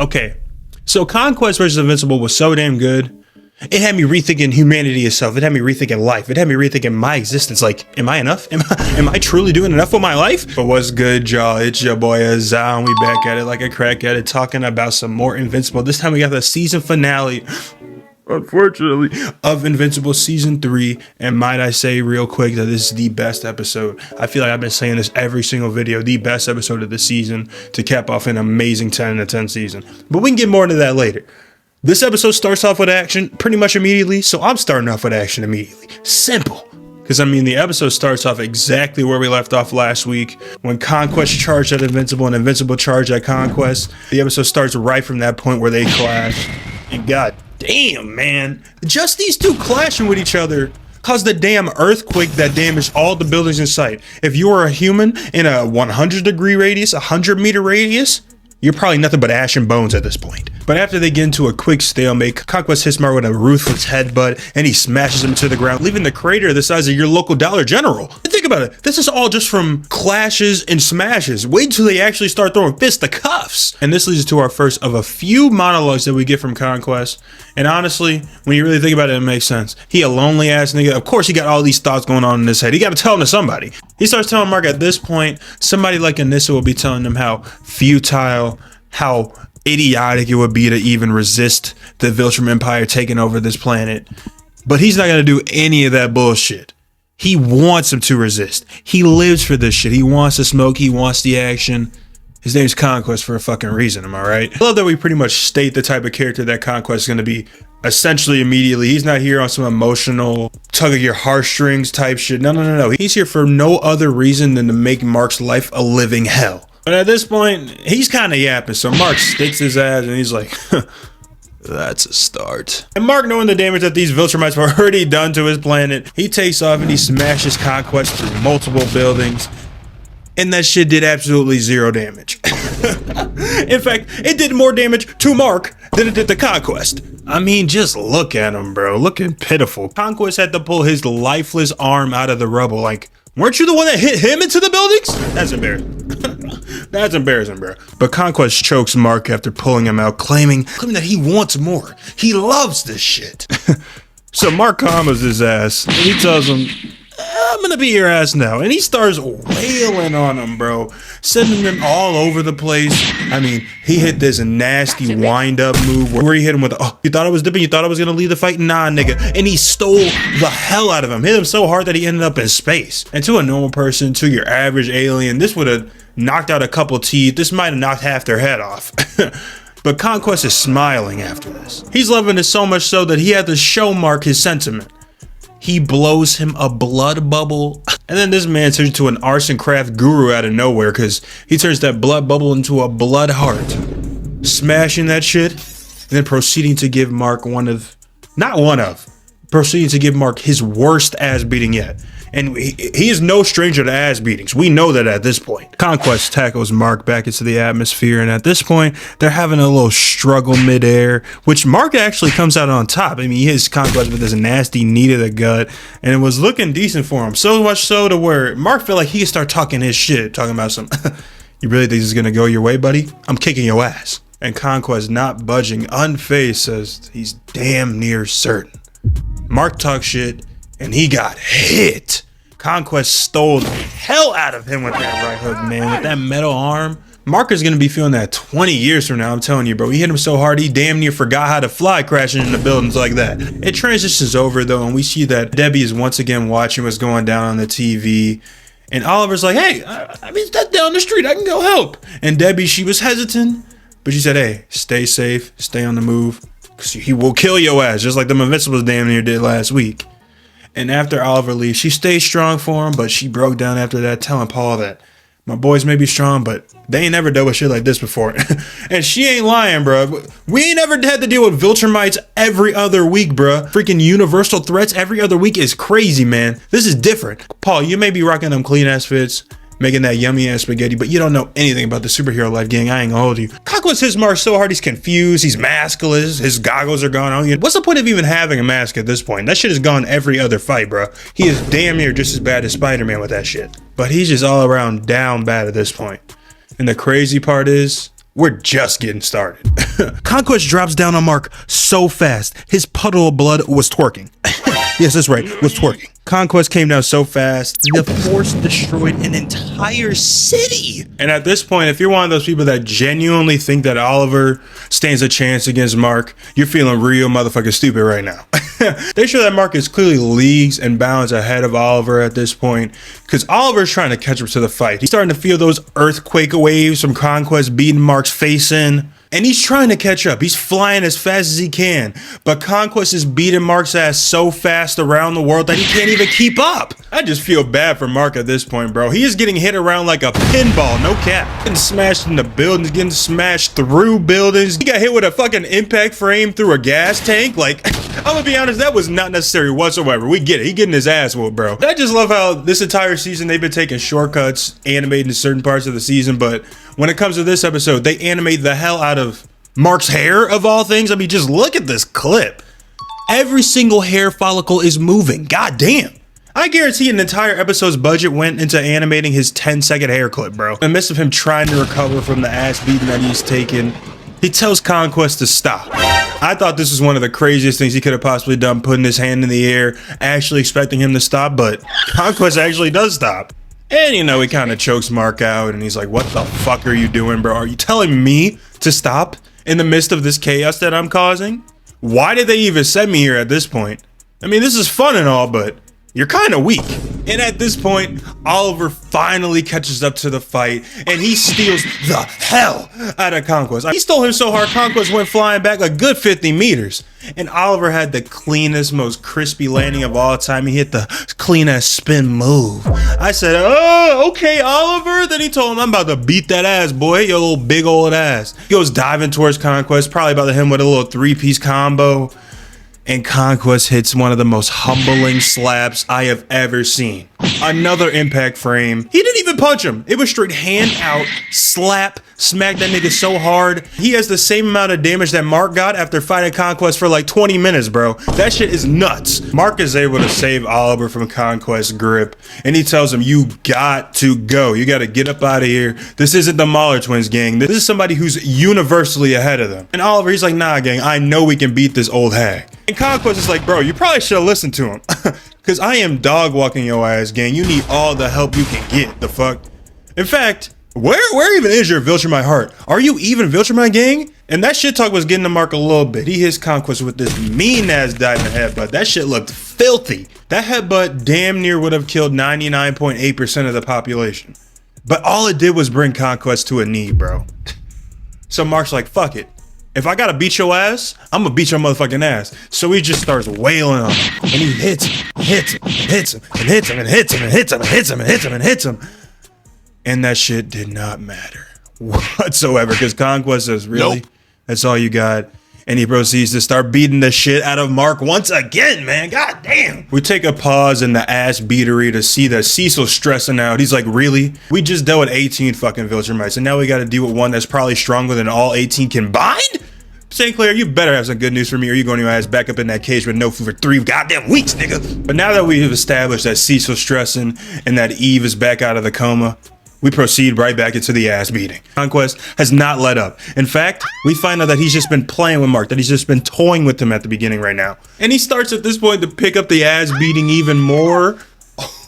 Okay, so Conquest versus Invincible was so damn good. It had me rethinking humanity itself. It had me rethinking life. It had me rethinking my existence. Like, am I enough? Am I truly doing enough with my life? But what's good, y'all? It's your boy Azan. We back at it like a crack at it, talking about some more Invincible. This time we got the season finale, unfortunately, of Invincible season 3. And might I say real quick that this is the best episode. I feel like I've been saying this every single video. The best episode of the season to cap off an amazing 10 out of 10 season. But we can get more into that later. This episode starts off with action pretty much immediately, so I'm starting off with action immediately. Simple. Because, I mean, the episode starts off exactly where we left off last week, when Conquest charged at Invincible and Invincible charged at Conquest. The episode starts right from that point where they clash. And god damn, man. Just these two clashing with each other caused the damn earthquake that damaged all the buildings in sight. If you were a human in a 100-degree radius, 100-meter radius, you're probably nothing but ash and bones at this point. But after they get into a quick stalemate, Conquest hits Mark with a ruthless headbutt, and he smashes him to the ground, leaving the crater the size of your local Dollar General. And think about it, this is all just from clashes and smashes. Wait till they actually start throwing fisticuffs. And this leads to our first of a few monologues that we get from Conquest. And honestly, when you really think about it, it makes sense. He a lonely ass nigga. Of course he got all these thoughts going on in his head. He got to tell them to somebody. He starts telling Mark at this point, somebody like Anissa will be telling him how futile, how idiotic it would be to even resist the Viltrum Empire taking over this planet. But he's not going to do any of that bullshit. He wants him to resist. He lives for this shit. He wants to smoke. He wants the action. His name's Conquest for a fucking reason, am I right? I love that we pretty much state the type of character that Conquest is going to be essentially immediately. He's not here on some emotional tug of your heartstrings type shit. No. He's here for no other reason than to make Mark's life a living hell. But at this point, he's kind of yapping, so Mark sticks his ass and he's like, that's a start. And Mark, knowing the damage that these Viltrumites have already done to his planet, he takes off and he smashes Conquest through multiple buildings. And that shit did absolutely zero damage. In fact, it did more damage to Mark than it did to Conquest. I mean, just look at him, bro. Looking pitiful. Conquest had to pull his lifeless arm out of the rubble. Like, weren't you the one that hit him into the buildings? That's embarrassing. That's embarrassing, bro. But Conquest chokes Mark after pulling him out, claiming that he wants more. He loves this shit. So Mark combos his ass and he tells him, I'm gonna be your ass now. And he starts wailing on him, bro. Sending him all over the place. I mean, he hit this nasty wind-up move where he hit him with, oh, you thought I was dipping? You thought I was gonna leave the fight? Nah, nigga. And he stole the hell out of him. Hit him so hard that he ended up in space. And to a normal person, to your average alien, this would have knocked out a couple teeth. This might have knocked half their head off. But Conquest is smiling after this. He's loving it so much so that he had to show Mark his sentiment. He blows him a blood bubble. And then this man turns into an arson craft guru out of nowhere because he turns that blood bubble into a blood heart. Smashing that shit. And then proceeding to give Mark proceeding to give Mark his worst ass beating yet. And he is no stranger to ass beatings. We know that at this point. Conquest tackles Mark back into the atmosphere. And at this point, they're having a little struggle midair, which Mark actually comes out on top. I mean, he hits Conquest with this nasty knee to the gut. And it was looking decent for him. So much so to where Mark felt like he could start talking his shit. Talking about some, you really think this is going to go your way, buddy? I'm kicking your ass. And Conquest, not budging, unfazed, says he's damn near certain. Mark talks shit. And he got hit. Conquest stole the hell out of him with that right hook, man. With that metal arm. Mark is going to be feeling that 20 years from now. I'm telling you, bro. He hit him so hard, he damn near forgot how to fly, crashing into buildings like that. It transitions over, though, and we see that Debbie is once again watching what's going down on the TV. And Oliver's like, hey, I mean, that's down the street. I can go help. And Debbie, she was hesitant. But she said, hey, stay safe. Stay on the move. Because he will kill your ass, just like the Invincibles damn near did last week. And after Oliver leaves, she stays strong for him, but she broke down after that, telling Paul that my boys may be strong, but they ain't never dealt with shit like this before. And she ain't lying, bro. We ain't ever had to deal with Viltrumites every other week, bro. Freaking universal threats every other week is crazy, man. This is different. Paul, you may be rocking them clean ass fits making that yummy ass spaghetti, but you don't know anything about the superhero life, gang. I ain't gonna hold you. Conquest hits Mark so hard he's confused, he's maskless, his goggles are gone. What's the point of even having a mask at this point? That shit is gone every other fight, bro. He is damn near just as bad as Spider-Man with that shit. But he's just all around down bad at this point. And the crazy part is, we're just getting started. Conquest drops down on Mark so fast, his puddle of blood was twerking. Yes, that's right, was twerking. Conquest came down so fast, the Force destroyed an entire city. And at this point, if you're one of those people that genuinely think that Oliver stands a chance against Mark, you're feeling real motherfucking stupid right now. They show that Mark is clearly leagues and bounds ahead of Oliver at this point, because Oliver's trying to catch up to the fight. He's starting to feel those earthquake waves from Conquest beating Mark's face in. And he's trying to catch up. He's flying as fast as he can. But Conquest is beating Mark's ass so fast around the world that he can't even keep up. I just feel bad for Mark at this point, bro. He is getting hit around like a pinball, no cap. Getting smashed into buildings, getting smashed through buildings. He got hit with a fucking impact frame through a gas tank. Like, I'm gonna be honest, that was not necessary whatsoever. We get it. He getting his ass whooped, bro. I just love how this entire season they've been taking shortcuts, animating certain parts of the season, but when it comes to this episode, they animate the hell out of Mark's hair, of all things. I mean, just look at this clip. Every single hair follicle is moving. God damn. I guarantee an entire episode's budget went into animating his 10-second hair clip, bro. In the midst of him trying to recover from the ass beating that he's taken, he tells Conquest to stop. I thought this was one of the craziest things he could have possibly done, putting his hand in the air, actually expecting him to stop, but Conquest actually does stop. And, you know, he kind of chokes Mark out and he's like, what the fuck are you doing, bro? Are you telling me to stop in the midst of this chaos that I'm causing? Why did they even send me here at this point? I mean, this is fun and all, but you're kind of weak. And at this point, Oliver finally catches up to the fight and he steals the hell out of Conquest. He stole him so hard, Conquest went flying back a good 50 meters. And Oliver had the cleanest, most crispy landing of all time. He hit the cleanest spin move. I said, oh, okay, Oliver. Then he told him, I'm about to beat that ass, boy, your little big old ass. He goes diving towards Conquest, probably about to hit him with a little three-piece combo. And Conquest hits one of the most humbling slaps I have ever seen. Another impact frame. He didn't even punch him. It was straight hand out, slap, smack that nigga so hard. He has the same amount of damage that Mark got after fighting Conquest for like 20 minutes, bro. That shit is nuts. Mark is able to save Oliver from Conquest's grip. And he tells him, you got to go. You got to get up out of here. This isn't the Mahler twins, gang. This is somebody who's universally ahead of them. And Oliver, he's like, nah, gang, I know we can beat this old hag. And Conquest is like, bro, you probably should have listened to him. Because I am dog walking your ass, gang. You need all the help you can get. The fuck? In fact, where even is your Viltrumite heart? Are you even Viltrumite, gang? And that shit talk was getting to Mark a little bit. He hits Conquest with this mean ass diving headbutt. That shit looked filthy. That headbutt damn near would have killed 99.8% of the population. But all it did was bring Conquest to a knee, bro. So Mark's like, fuck it. If I gotta beat your ass, I'm gonna beat your motherfucking ass. So he just starts wailing on him. And he hits him, hits him, hits him, and hits him, and hits him, and hits him, and hits him, and hits him, and hits him. And that shit did not matter whatsoever. Because Conquest says, really? Nope. That's all you got? And he proceeds to start beating the shit out of Mark once again, man. God damn. We take a pause in the ass beatery to see that Cecil's stressing out. He's like, really? We just dealt with 18 fucking Viltrumites, and now we gotta deal with one that's probably stronger than all 18 combined? St. Clair, you better have some good news for me or you're going your ass back up in that cage with no food for 3 goddamn weeks, nigga. But now that we have established that Cecil's stressing and that Eve is back out of the coma, we proceed right back into the ass beating. Conquest has not let up. In fact, we find out that he's just been playing with Mark, that he's just been toying with him at the beginning right now. And he starts at this point to pick up the ass beating even more.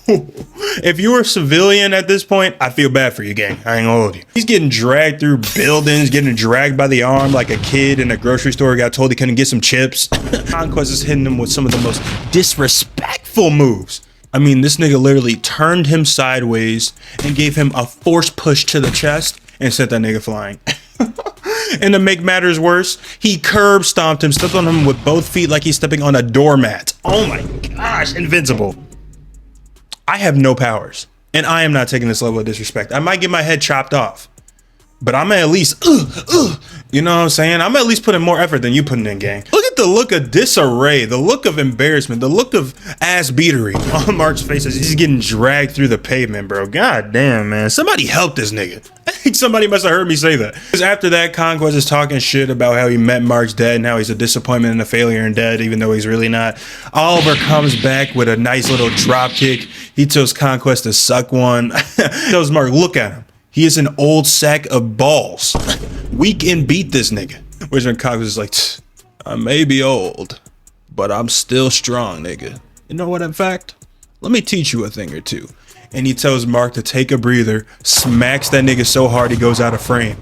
If you're a civilian at this point, I feel bad for you, gang. I ain't gonna hold you. He's getting dragged through buildings, getting dragged by the arm like a kid in a grocery store got told he couldn't get some chips. Conquest is hitting him with some of the most disrespectful moves. I mean, this nigga literally turned him sideways and gave him a force push to the chest and sent that nigga flying. And to make matters worse, he curb stomped him, stepped on him with both feet like he's stepping on a doormat. Oh my gosh, Invincible. I have no powers, and I am not taking this level of disrespect. I might get my head chopped off, but I'm at least, you know what I'm saying? I'm at least putting more effort than you putting in, gang. Look at the look of disarray, the look of embarrassment, the look of ass beatery on Mark's face as he's getting dragged through the pavement, bro. God damn, man. Somebody help this nigga. I think somebody must have heard me say that. Because after that, Conquest is talking shit about how he met Mark's dad and how he's a disappointment and a failure and dead, even though he's really not. Oliver comes back with a nice little drop kick. He tells Conquest to suck one. Tells Mark, look at him. He is an old sack of balls. We can beat this nigga. Which when Conquest is like, I may be old, but I'm still strong, nigga. You know what, in fact? Let me teach you a thing or two. And he tells Mark to take a breather, smacks that nigga so hard he goes out of frame.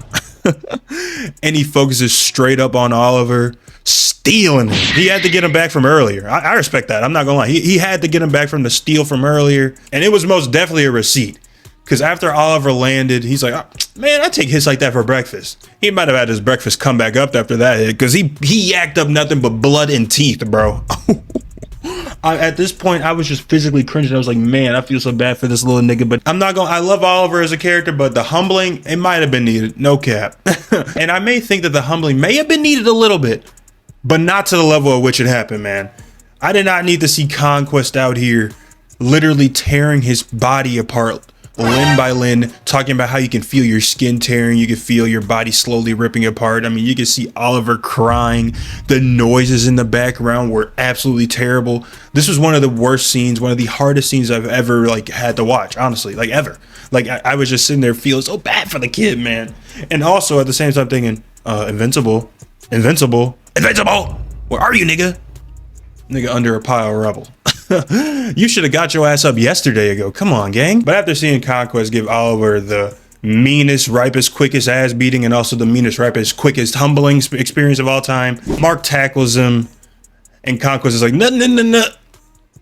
And he focuses straight up on Oliver, stealing him. He had to get him back from earlier. I respect that. I'm not gonna lie. He had to get him back from the steal from earlier. And it was most definitely a receipt. Because after Oliver landed, he's like, oh, man, I take hits like that for breakfast. He might have had his breakfast come back up after that hit because he yacked up nothing but blood and teeth, bro. At this point, I was just physically cringing. I was like, man, I feel so bad for this little nigga. But I'm not going to, I love Oliver as a character, but the humbling, it might have been needed. No cap. And I may think that the humbling may have been needed a little bit, but not to the level at which it happened, man. I did not need to see Conquest out here literally tearing his body apart limb by limb, talking about how you can feel your skin tearing, you can feel your body slowly ripping apart. I mean, you can see Oliver crying. The noises in the background were absolutely terrible. This was one of the worst scenes, one of the hardest scenes I've ever had to watch, honestly, ever. I was just sitting there feeling so bad for the kid, man. And also at the same time thinking, Invincible, where are you, nigga? Nigga under a pile of rubble. You should have got your ass up yesterday ago. Come on, gang. But after seeing Conquest give Oliver the meanest, ripest, quickest ass beating and also the meanest, ripest, quickest humbling experience of all time, Mark tackles him and Conquest is like, no.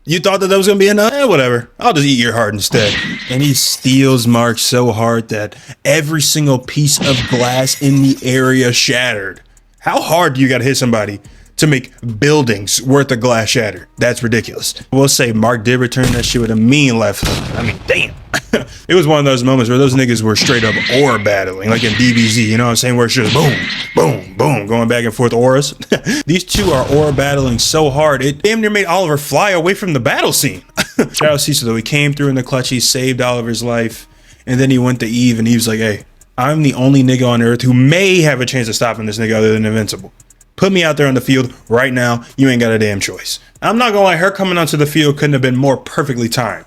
You thought that was going to be enough? Whatever. I'll just eat your heart instead. And he steals Mark so hard that every single piece of glass in the area shattered. How hard do you got to hit somebody to make buildings worth of glass shatter? That's ridiculous. We'll say Mark did return that shit with a mean left hook. I mean, damn. It was one of those moments where those niggas were straight up aura battling, like in DBZ, you know what I'm saying? Where it's just boom, boom, boom, going back and forth auras. These two are aura battling so hard, it damn near made Oliver fly away from the battle scene. Shout out Cecil though, he came through in the clutch, he saved Oliver's life, and then he went to Eve and he was like, hey, I'm the only nigga on earth who may have a chance of stopping this nigga other than Invincible. Put me out there on the field right now. You ain't got a damn choice. I'm not gonna lie, her coming onto the field couldn't have been more perfectly timed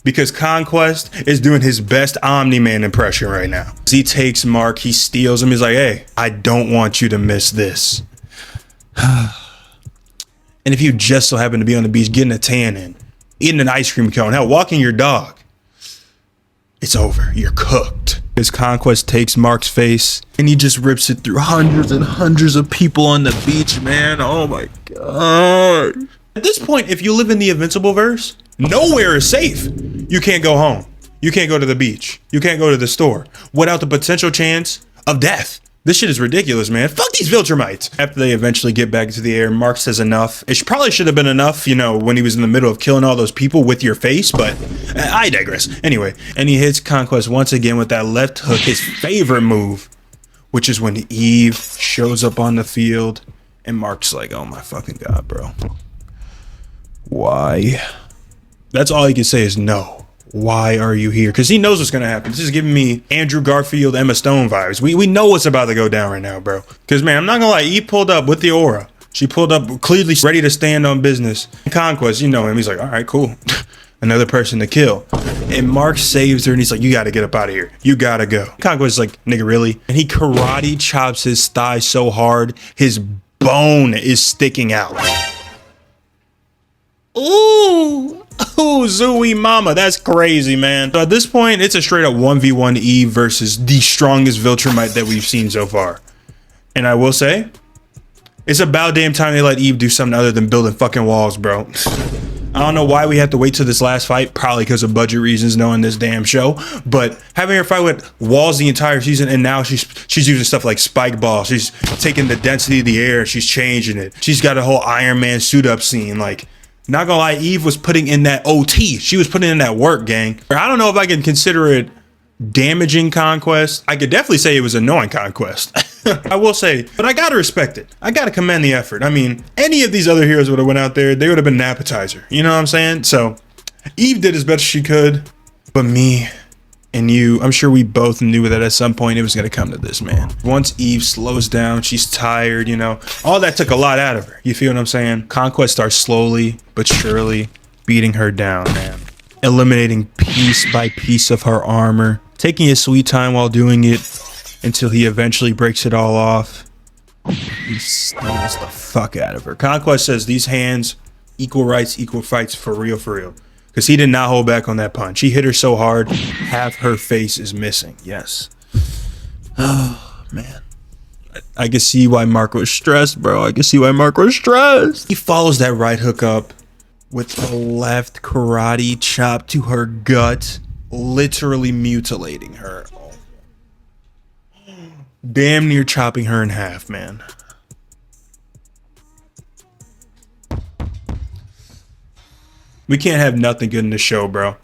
because Conquest is doing his best Omni-Man impression right now. He takes Mark, he steals him. He's like, hey, I don't want you to miss this. And if you just so happen to be on the beach getting a tan in, eating an ice cream cone, hell, walking your dog, it's over. You're cooked. His Conquest takes Mark's face and he just rips it through hundreds and hundreds of people on the beach, man. Oh my God. At this point, if you live in the Invincible verse, nowhere is safe. You can't go home. You can't go to the beach. You can't go to the store without the potential chance of death. This shit is ridiculous, man. Fuck these Viltrumites. After they eventually get back into the air, Mark says enough. It probably should have been enough, you know, when he was in the middle of killing all those people with your face, but I digress. Anyway, and he hits Conquest once again with that left hook, his favorite move, which is when Eve shows up on the field and Mark's like, oh my fucking God, bro. Why? That's all he can say is no. Why are you here? Because he knows what's going to happen. This is giving me Andrew Garfield, Emma Stone vibes. We know what's about to go down right now, bro. Because, man, I'm not going to lie. Eve pulled up with the aura. She pulled up clearly ready to stand on business. Conquest, you know him. He's like, all right, cool. Another person to kill. And Mark saves her and he's like, you got to get up out of here. You got to go. Conquest is like, nigga, really? And he karate chops his thigh so hard, his bone is sticking out. Ooh. Oh, Zooey mama, that's crazy, man. So at this point, it's a straight up 1v1 Eve versus the strongest Viltrumite that we've seen so far. And I will say, it's about damn time they let Eve do something other than building fucking walls, bro. I don't know why we have to wait till this last fight, probably because of budget reasons knowing this damn show, but having her fight with walls the entire season and now she's using stuff like spike ball. She's taking the density of the air, she's changing it. She's got a whole Iron Man suit up scene, like, not gonna lie, Eve was putting in that OT. She was putting in that work, gang. I don't know if I can consider it damaging Conquest. I could definitely say it was annoying Conquest. I will say, but I gotta respect it. I gotta commend the effort. I mean, any of these other heroes would have went out there, they would have been an appetizer. You know what I'm saying? So Eve did as best she could, but me and you, I'm sure we both knew that at some point it was gonna come to this, man. Once Eve slows down, she's tired, you know, all that took a lot out of her. You feel what I'm saying? Conquest starts slowly but surely beating her down, man. Eliminating piece by piece of her armor, taking his sweet time while doing it until he eventually breaks it all off. He steals the fuck out of her. Conquest says these hands, equal rights, equal fights, for real, for real. Because he did not hold back on that punch. He hit her so hard, half her face is missing. Yes. Oh, man. I can see why Mark was stressed, bro. I can see why Mark was stressed. He follows that right hook up with a left karate chop to her gut, literally mutilating her. Damn near chopping her in half, man. We can't have nothing good in the show, bro.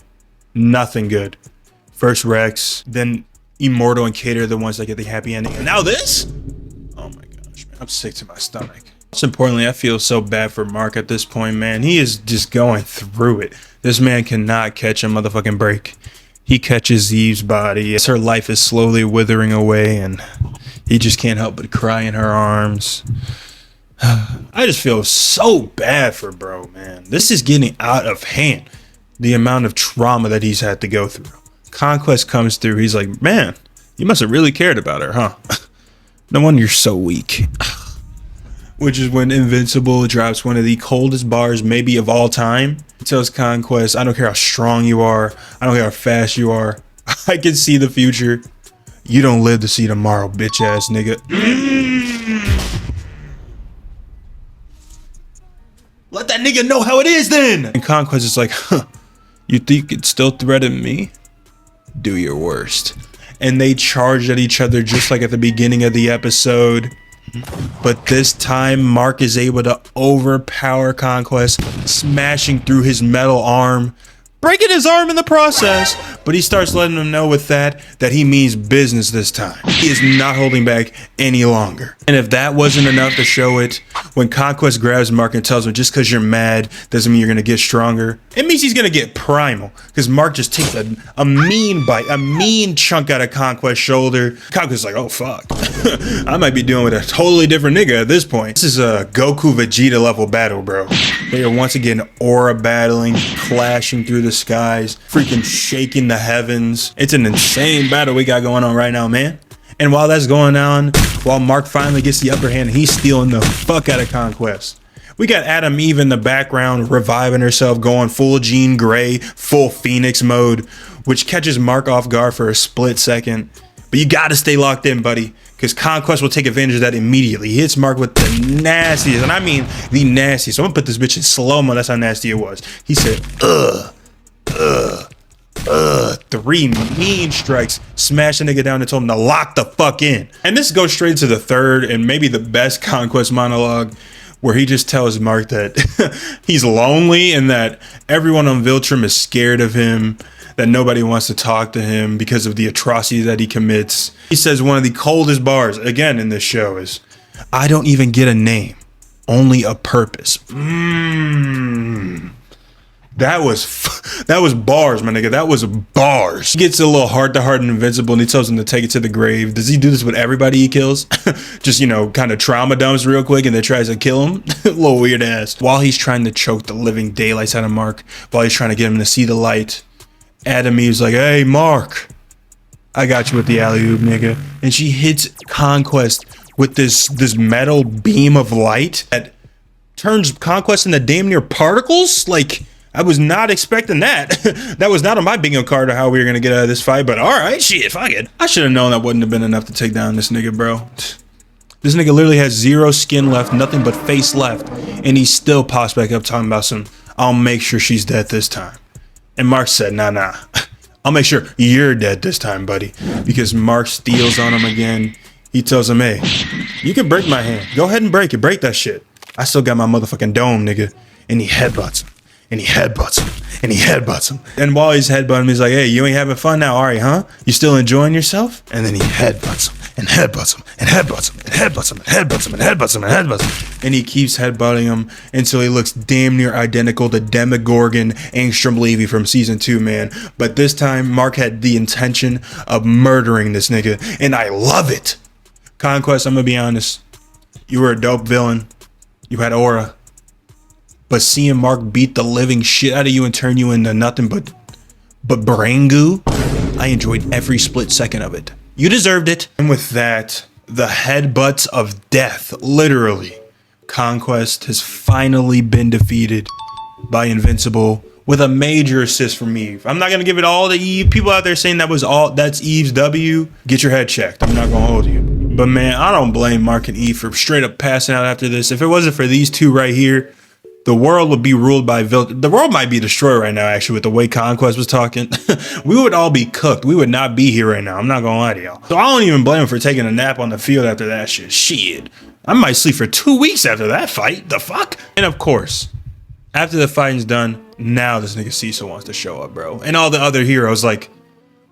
Nothing good. First Rex, then Immortal and Kate are the ones that get the happy ending. And now this? Oh my gosh, man. I'm sick to my stomach. Most importantly, I feel so bad for Mark at this point, man. He is just going through it. This man cannot catch a motherfucking break. He catches Eve's body as her life is slowly withering away, and he just can't help but cry in her arms. I just feel so bad for bro, man. This is getting out of hand. The amount of trauma that he's had to go through. Conquest comes through. He's like, man, you must have really cared about her, huh? No wonder you're so weak. Which is when Invincible drops one of the coldest bars maybe of all time. He tells Conquest, I don't care how strong you are. I don't care how fast you are. I can see the future. You don't live to see tomorrow, bitch ass nigga. Let that nigga know how it is then. And Conquest is like, huh, you think you could still threaten me? Do your worst. And they charge at each other just like at the beginning of the episode. But this time, Mark is able to overpower Conquest, smashing through his metal arm, breaking his arm in the process. But he starts letting him know with that he means business this time. He is not holding back any longer. And if that wasn't enough to show it, when Conquest grabs Mark and tells him just because you're mad doesn't mean you're going to get stronger, it means he's going to get primal. Because Mark just takes a mean bite, a mean chunk out of Conquest's shoulder. Conquest's like, oh fuck. I might be dealing with a totally different nigga at this point. This is a Goku Vegeta level battle, bro. They are once again aura battling, clashing through the skies, freaking shaking the heavens. It's an insane battle we got going on right now, man. And while that's going on, while Mark finally gets the upper hand, he's stealing the fuck out of Conquest. We got Adam Eve in the background reviving herself, going full Jean Grey, full Phoenix mode, which catches Mark off guard for a split second. But you gotta stay locked in, buddy, because Conquest will take advantage of that immediately. He hits Mark with the nastiest, and I mean the nastiest. So I'm gonna put this bitch in slow-mo. That's how nasty it was. He said, three mean strikes, smashed the nigga down and told him to lock the fuck in. And this goes straight to the third and maybe the best Conquest monologue, where he just tells Mark that he's lonely and that everyone on Viltrum is scared of him, that nobody wants to talk to him because of the atrocity that he commits. He says one of the coldest bars, again, in this show is, I don't even get a name, only a purpose. That was bars, my nigga. That was bars. He gets a little heart-to-heart and Invincible, and he tells him to take it to the grave. Does he do this with everybody he kills? Just, you know, kind of trauma dumps real quick and then tries to kill him? A little weird ass. While he's trying to choke the living daylights out of Mark, while he's trying to get him to see the light, Adam Eve's like, hey, Mark, I got you with the alley-oop, nigga. And she hits Conquest with this metal beam of light that turns Conquest into damn near particles? Like, I was not expecting that. That was not on my bingo card of how we were going to get out of this fight, but all right, shit, fuck it. I should have known that wouldn't have been enough to take down this nigga, bro. This nigga literally has zero skin left, nothing but face left, and he still pops back up talking about some, I'll make sure she's dead this time. And Mark said, nah. I'll make sure you're dead this time, buddy. Because Mark steals on him again. He tells him, hey, you can break my hand. Go ahead and break it. Break that shit. I still got my motherfucking dome, nigga. And he headbutts him. and he headbutts him. And he headbutts him. And while he's headbutting him, he's like, hey, you ain't having fun now, are you, huh? You still enjoying yourself? And then he headbutts him and headbutts him and headbutts him and headbutts him and headbutts him and headbutts him and headbutts him. And he keeps headbutting him until he looks damn near identical to Demogorgon Angstrom Levy from season 2, man. But this time, Mark had the intention of murdering this nigga. And I love it. Conquest, I'm gonna be honest. You were a dope villain. You had aura. But seeing Mark beat the living shit out of you and turn you into nothing but brain goo, I enjoyed every split second of it. You deserved it. And with that, the headbutts of death, literally, Conquest has finally been defeated by Invincible with a major assist from Eve. I'm not gonna give it all to Eve. People out there saying that's Eve's W. Get your head checked. I'm not gonna hold you. But man, I don't blame Mark and Eve for straight up passing out after this. If it wasn't for these two right here, the world would be ruled by the world might be destroyed right now, actually, with the way Conquest was talking. We would all be cooked. We would not be here right now. I'm not gonna lie to y'all. So I don't even blame him for taking a nap on the field after that shit. Shit. I might sleep for 2 weeks after that fight. The fuck? And of course, after the fighting's done, now this nigga Cecil wants to show up, bro. And all the other heroes like,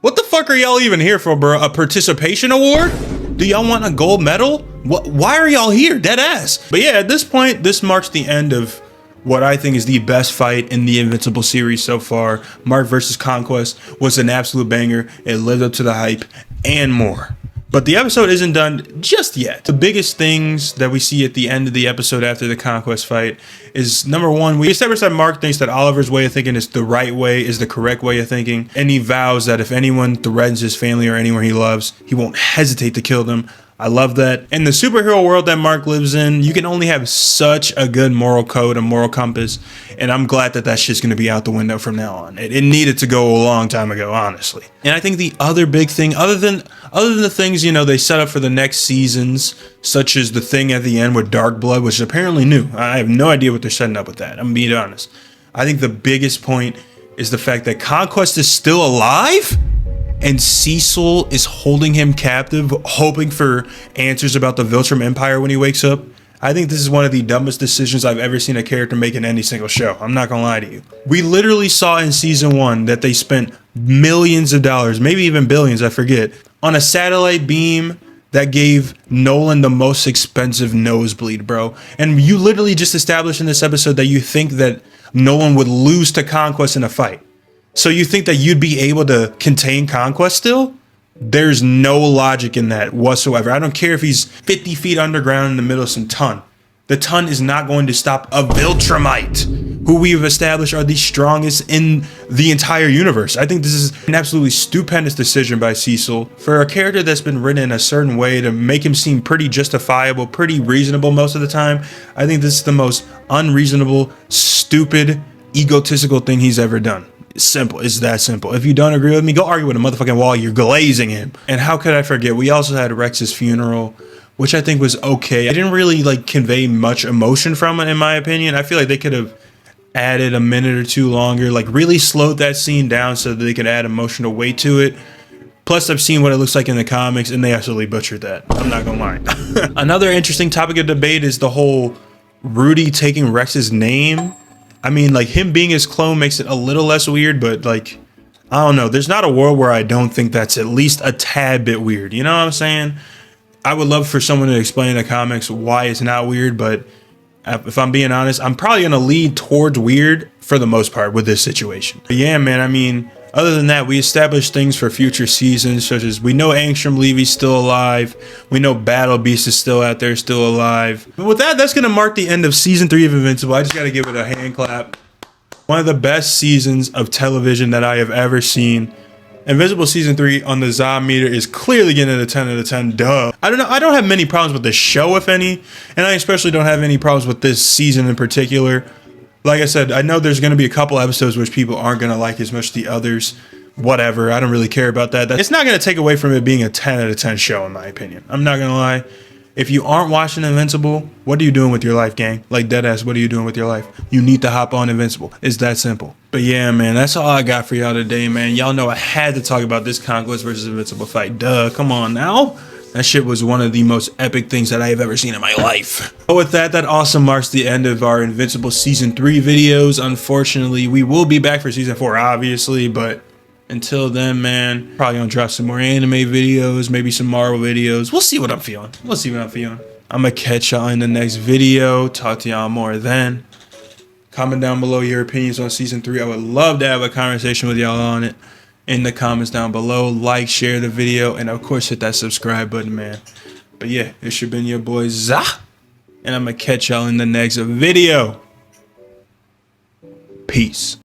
what the fuck are y'all even here for, bro? A participation award? Do y'all want a gold medal? What? Why are y'all here? Dead ass. But yeah, at this point, this marks the end of what I think is the best fight in the Invincible series so far. Mark versus Conquest was an absolute banger. It lived up to the hype and more. But the episode isn't done just yet. The biggest things that we see at the end of the episode after the Conquest fight is, number one, we established that Mark thinks that Oliver's way of thinking is the right way, is the correct way of thinking. And he vows that if anyone threatens his family or anyone he loves, he won't hesitate to kill them. I love that. In the superhero world that Mark lives in, you can only have such a good moral code, a moral compass. And I'm glad that that shit's going to be out the window from now on. It needed to go a long time ago, honestly. And I think the other big thing, other than the things, you know, they set up for the next seasons, such as the thing at the end with Dark Blood, which is apparently new. I have no idea what they're setting up with that. I'm being honest. I think the biggest point is the fact that Conquest is still alive? And Cecil is holding him captive, hoping for answers about the Viltrum Empire when he wakes up. I think this is one of the dumbest decisions I've ever seen a character make in any single show. I'm not gonna lie to you. We literally saw in season 1 that they spent millions of dollars, maybe even billions, I forget, on a satellite beam that gave Nolan the most expensive nosebleed, bro. And you literally just established in this episode that you think that Nolan would lose to Conquest in a fight. So you think that you'd be able to contain Conquest still? There's no logic in that whatsoever. I don't care if he's 50 feet underground in the middle of some ton. The ton is not going to stop a Viltrumite, who we've established are the strongest in the entire universe. I think this is an absolutely stupendous decision by Cecil for a character that's been written in a certain way to make him seem pretty justifiable, pretty reasonable most of the time. I think this is the most unreasonable, stupid, egotistical thing he's ever done. It's simple. It's that simple. If you don't agree with me, go argue with a motherfucking wall. You're glazing him. And how could I forget? We also had Rex's funeral, which I think was okay. I didn't really convey much emotion from it, in my opinion. I feel like they could have added a minute or two longer, really slowed that scene down so that they could add emotional weight to it. Plus, I've seen what it looks like in the comics, and they absolutely butchered that. I'm not gonna lie. Another interesting topic of debate is the whole Rudy taking Rex's name. I mean, him being his clone makes it a little less weird, but I don't know. There's not a world where I don't think that's at least a tad bit weird. You know what I'm saying? I would love for someone to explain in the comics why it's not weird, but if I'm being honest, I'm probably going to lead towards weird for the most part with this situation. But yeah, man, I mean, other than that, we established things for future seasons, such as we know Angstrom Levy's still alive. We know Battle Beast is still out there, still alive. But with that, that's going to mark the end of season 3 of Invincible. I just got to give it a hand clap. One of the best seasons of television that I have ever seen. Invincible season 3 on the Zom meter is clearly getting a 10 out of 10. Duh. I don't know. I don't have many problems with the show, if any. And I especially don't have any problems with this season in particular. Like I said, I know there's going to be a couple episodes which people aren't going to like as much as the others. Whatever. I don't really care about that. It's not going to take away from it being a 10 out of 10 show, in my opinion. I'm not going to lie. If you aren't watching Invincible, what are you doing with your life, gang? Deadass, what are you doing with your life? You need to hop on Invincible. It's that simple. But yeah, man, that's all I got for y'all today, man. Y'all know I had to talk about this Conquest versus Invincible fight. Duh, come on now. That shit was one of the most epic things that I have ever seen in my life. But with that, that also marks the end of our Invincible Season 3 videos. Unfortunately, we will be back for Season 4, obviously, but until then, man, probably gonna drop some more anime videos, maybe some Marvel videos. We'll see what I'm feeling. I'm gonna catch y'all in the next video. Talk to y'all more then. Comment down below your opinions on Season 3. I would love to have a conversation with y'all on it in the comments down below. Like, share the video, and of course hit that subscribe button, man. But yeah, it should been your boy Zah, and I'm gonna catch y'all in the next video. Peace.